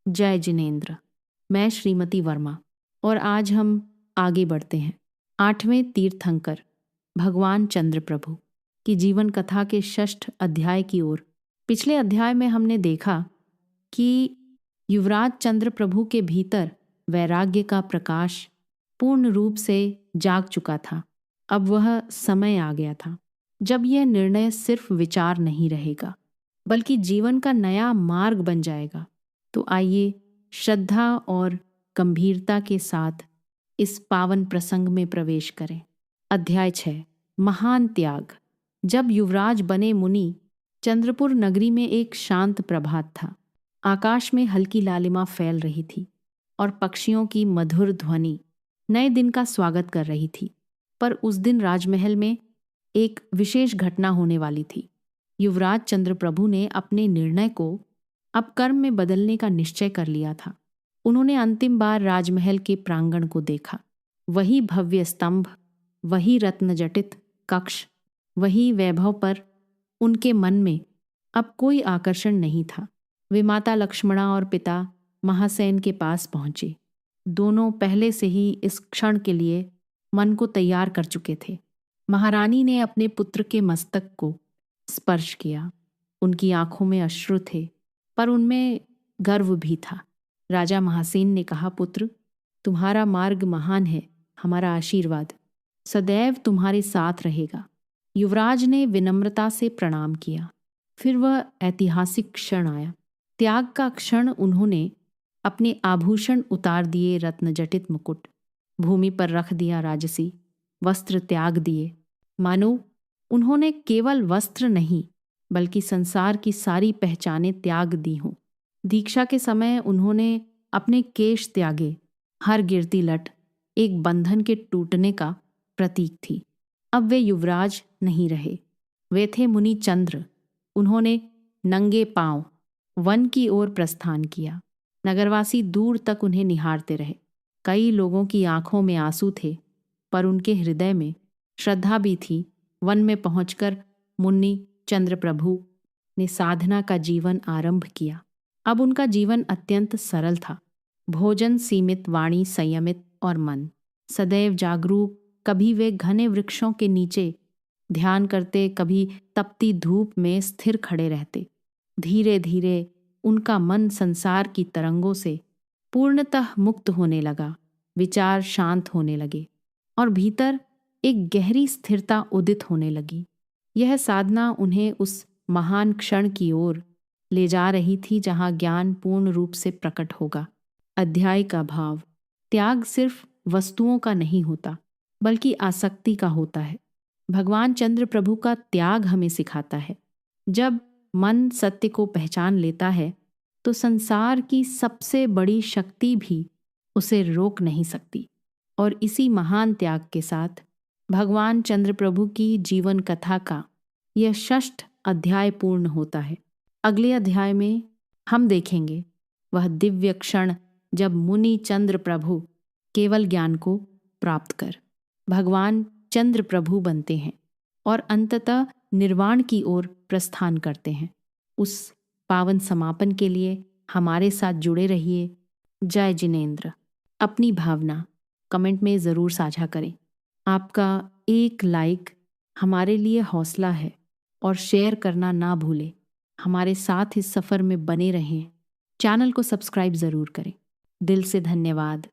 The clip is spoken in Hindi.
जय जिनेन्द्र। मैं श्रीमती वर्मा और आज हम आगे बढ़ते हैं 8वें तीर्थंकर भगवान चंद्र प्रभु की जीवन कथा के 6ठ अध्याय की ओर। पिछले अध्याय में हमने देखा कि युवराज चंद्र प्रभु के भीतर वैराग्य का प्रकाश पूर्ण रूप से जाग चुका था। अब वह समय आ गया था जब यह निर्णय सिर्फ विचार नहीं रहेगा बल्कि जीवन का नया मार्ग बन जाएगा। तो आइए श्रद्धा और गंभीरता के साथ इस पावन प्रसंग में प्रवेश करें। अध्याय 6 महान त्याग। जब युवराज बने मुनि, चंद्रपुर नगरी में एक शांत प्रभात था। आकाश में हल्की लालिमा फैल रही थी और पक्षियों की मधुर ध्वनि नए दिन का स्वागत कर रही थी। पर उस दिन राजमहल में एक विशेष घटना होने वाली थी। युवराज चंद्र प्रभु ने अपने निर्णय को अब कर्म में बदलने का निश्चय कर लिया था। उन्होंने अंतिम बार राजमहल के प्रांगण को देखा। वही भव्य स्तंभ, वही रत्नजटित कक्ष, वही वैभव, पर उनके मन में अब कोई आकर्षण नहीं था। वे माता लक्ष्मणा और पिता महासेन के पास पहुंचे। दोनों पहले से ही इस क्षण के लिए मन को तैयार कर चुके थे। महारानी ने अपने पुत्र के मस्तक को स्पर्श किया। उनकी आंखों में अश्रु थे, पर उनमें गर्व भी था। राजा महासेन ने कहा, पुत्र, तुम्हारा मार्ग महान है। हमारा आशीर्वाद सदैव तुम्हारे साथ रहेगा। युवराज ने विनम्रता से प्रणाम किया। फिर वह ऐतिहासिक क्षण आया, त्याग का क्षण। उन्होंने अपने आभूषण उतार दिए, रत्नजटित मुकुट भूमि पर रख दिया, राजसी वस्त्र त्याग दिए, मानो उन्होंने केवल वस्त्र नहीं बल्कि संसार की सारी पहचानें त्याग दी हों। दीक्षा के समय उन्होंने अपने केश त्यागे। हर गिरती लट एक बंधन के टूटने का प्रतीक थी। अब वे युवराज नहीं रहे, वे थे मुनि चंद्र। उन्होंने नंगे पांव वन की ओर प्रस्थान किया। नगरवासी दूर तक उन्हें निहारते रहे। कई लोगों की आंखों में आंसू थे, पर उनके हृदय में श्रद्धा भी थी। वन में पहुंचकर मुनि चंद्र प्रभु ने साधना का जीवन आरंभ किया। अब उनका जीवन अत्यंत सरल था। भोजन सीमित, वाणी संयमित और मन सदैव जागरूक। कभी वे घने वृक्षों के नीचे ध्यान करते, कभी तपती धूप में स्थिर खड़े रहते। धीरे धीरे उनका मन संसार की तरंगों से पूर्णतः मुक्त होने लगा। विचार शांत होने लगे और भीतर एक गहरी स्थिरता उदित होने लगी। यह साधना उन्हें उस महान क्षण की ओर ले जा रही थी जहां ज्ञान पूर्ण रूप से प्रकट होगा। अध्याय का भाव। त्याग सिर्फ वस्तुओं का नहीं होता बल्कि आसक्ति का होता है। भगवान चंद्र प्रभु का त्याग हमें सिखाता है, जब मन सत्य को पहचान लेता है तो संसार की सबसे बड़ी शक्ति भी उसे रोक नहीं सकती। और इसी महान त्याग के साथ भगवान चंद्र प्रभु की जीवन कथा का यह 6ठ अध्याय पूर्ण होता है। अगले अध्याय में हम देखेंगे वह दिव्य क्षण जब मुनि चंद्र प्रभु केवल ज्ञान को प्राप्त कर भगवान चंद्र प्रभु बनते हैं और अंततः निर्वाण की ओर प्रस्थान करते हैं। उस पावन समापन के लिए हमारे साथ जुड़े रहिए। जय जिनेन्द्र। अपनी भावना कमेंट में ज़रूर साझा करें। आपका एक लाइक हमारे लिए हौसला है और शेयर करना ना भूलें। हमारे साथ इस सफ़र में बने रहें। चैनल को सब्सक्राइब ज़रूर करें। दिल से धन्यवाद।